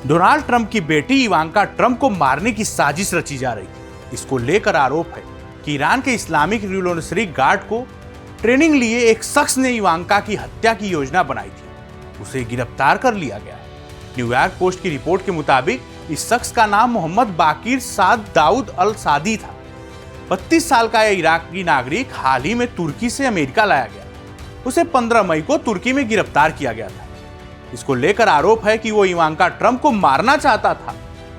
Donald Trump की बेटी Ivanka Trump को मारने की साजिश रची जा रही थी। इसको लेकर आरोप है कि ईरान के इस्लामिक रिवोल्यूशनरी गार्ड को ट्रेनिंग लिए एक शख्स ने इवांका की हत्या की योजना बनाई थी। उसे गिरफ्तार कर लिया गया है। न्यूयॉर्क पोस्ट की रिपोर्ट के मुताबिक इस शख्स का नाम मोहम्मद बाकिर साद दाऊद अल सादी था। 32 साल का यह इराकी नागरिक हाल ही में तुर्की से अमेरिका लाया गया। उसे 15 मई को तुर्की में गिरफ्तार किया गया था। इसको लेकर आरोप है कि वो इवांका ट्रंप को मारना चाहता था।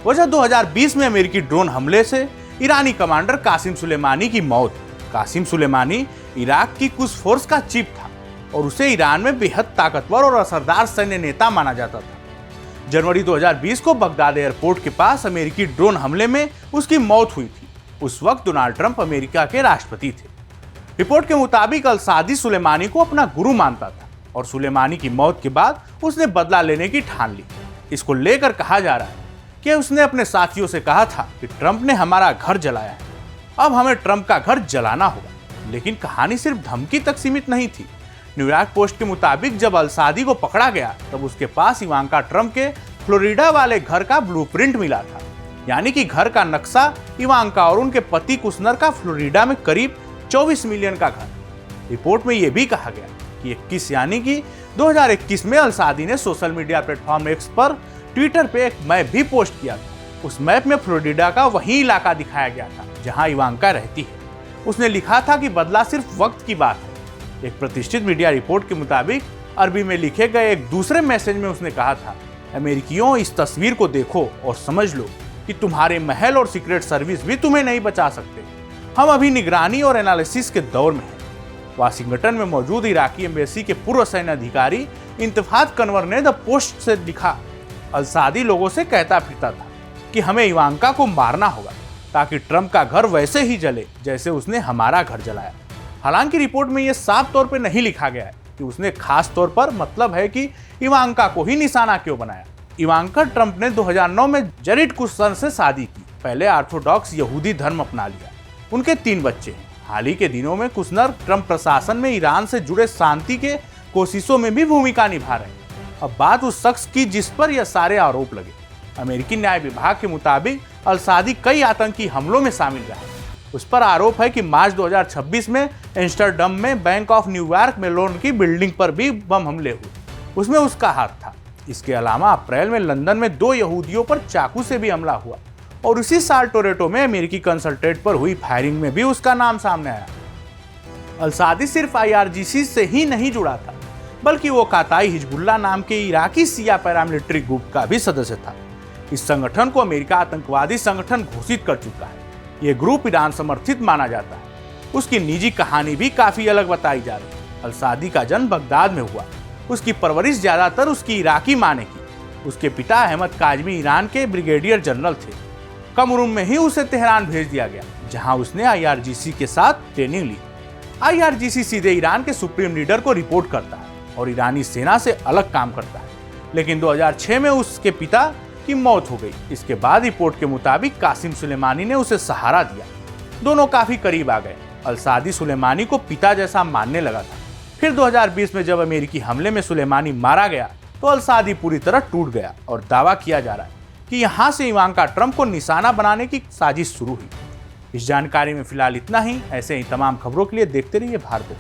वजह 2020 में अमेरिकी ड्रोन हमले से ईरानी कमांडर कासिम सुलेमानी की मौत। कासिम सुलेमानी इराक की कुछ फोर्स का चीफ था और उसे ईरान में बेहद ताकतवर और असरदार सैन्य नेता माना जाता था। जनवरी 2020 को बगदाद एयरपोर्ट के पास अमेरिकी ड्रोन हमले में उसकी मौत हुई थी। उस वक्त डोनाल्ड ट्रंप अमेरिका के राष्ट्रपति थे। रिपोर्ट के मुताबिक अल सादी सुलेमानी को अपना गुरु मानता था और सुलेमानी की मौत के बाद उसने बदला लेने की ठान ली। इसको लेकर कहा जा रहा है कि उसने अपने साथियों से कहा था कि ट्रंप ने हमारा घर जलाया है, अब हमें ट्रंप का घर जलाना होगा। लेकिन कहानी सिर्फ धमकी तक सीमित नहीं थी। न्यूयॉर्क पोस्ट के मुताबिक जब अल सादी को पकड़ा गया तब उसके पास इवांका ट्रंप के फ्लोरिडा वाले घर का ब्लूप्रिंट मिला था, यानी कि घर का नक्शा इवांका और उनके पति कुशनर का फ्लोरिडा में करीब 24 मिलियन का घर। रिपोर्ट में यह भी कहा गया कि 21 यानी कि 2021 में अल सादी ने सोशल मीडिया प्लेटफॉर्म एक्स पर ट्विटर पे एक मैप भी पोस्ट किया था। उस मैप में फ्लोरिडा का वही इलाका दिखाया गया था जहां इवांका रहती है। उसने लिखा था कि बदला सिर्फ वक्त की बात है। एक प्रतिष्ठित मीडिया रिपोर्ट के मुताबिक अरबी में लिखे गए एक दूसरे मैसेज में उसने कहा था, अमेरिकियों इस तस्वीर को देखो और समझ लो कि तुम्हारे महल और सीक्रेट सर्विस भी तुम्हें नहीं बचा सकते। हम अभी निगरानी और एनालिसिस के दौर में हैं। वाशिंगटन में मौजूद इराकी एम्बेसी के पूर्व सैन्य अधिकारी इंतफाद कनवर ने द पोस्ट से लिखा, अल सादी लोगों से कहता फिरता था कि हमें इवांका को मारना होगा ताकि ट्रंप का घर वैसे ही जले जैसे उसने हमारा घर जलाया। हालांकि रिपोर्ट में यह साफ तौर पर नहीं लिखा गया है कि उसने खास तौर पर मतलब है कि इवांका को ही निशाना क्यों बनाया। इवांका ट्रंप ने 2009 में जरीड कुशनर से शादी की। पहले ऑर्थोडॉक्स यहूदी धर्म अपना लिया। उनके 3 बच्चे हैं। हाल ही के दिनों में कुशनर ट्रंप प्रशासन में ईरान से जुड़े शांति के कोशिशों में भी भूमिका निभा रहे हैं। अब बात उस शख्स की जिस पर यह सारे आरोप लगे। अमेरिकी न्याय विभाग के मुताबिक अल सादी कई आतंकी हमलों में शामिल रहा। उस पर आरोप है कि मार्च 2026 में एम्स्टर्डम में बैंक ऑफ न्यूयॉर्क मेलोन की बिल्डिंग पर भी बम हमले हुए, उसमें उसका हाथ था। इसके अलावा अप्रैल में लंदन में 2 यहूदियों पर चाकू से भी हमला हुआ और उसी साल टोरेटो में अमेरिकी कंसल्टेट पर हुई फायरिंग में भी उसका नाम सामने आया। अल सादी सिर्फ IRGC से ही नहीं जुड़ा था, बल्कि वो काताई हिजबुल्लाह नाम के इराकी शिया पैरामिलिट्री ग्रुप का भी सदस्य था। इस संगठन को अमेरिका आतंकवादी संगठन घोषित कर चुका है। ये ग्रुप ईरान समर्थित माना जाता है। उसकी निजी कहानी भी काफी अलग बताई जा रही है। अल सादी का जन्म बगदाद में हुआ। उसकी परवरिश ज्यादातर उसकी इराकी माँ ने की। उसके पिता अहमद काजमी ईरान के ब्रिगेडियर जनरल थे। कम उम्र में ही उसे तेहरान भेज दिया गया, जहां उसने IRGC के साथ ट्रेनिंग ली। IRGC सीधे ईरान के सुप्रीम लीडर को रिपोर्ट करता है और ईरानी सेना से अलग काम करता है। लेकिन 2006 में उसके पिता की मौत हो गई। इसके बाद रिपोर्ट के मुताबिक कासिम सुलेमानी ने उसे सहारा दिया। दोनों काफी करीब आ गए। अल सादी सुलेमानी को पिता जैसा मानने लगा था। फिर 2020 में जब अमेरिकी हमले में सुलेमानी मारा गया तो अल सादी पूरी तरह टूट गया और दावा किया जा रहा है कि यहां से इवांका ट्रंप को निशाना बनाने की साजिश शुरू हुई। इस जानकारी में फिलहाल इतना ही। ऐसे ही तमाम खबरों के लिए देखते रहिए भारत।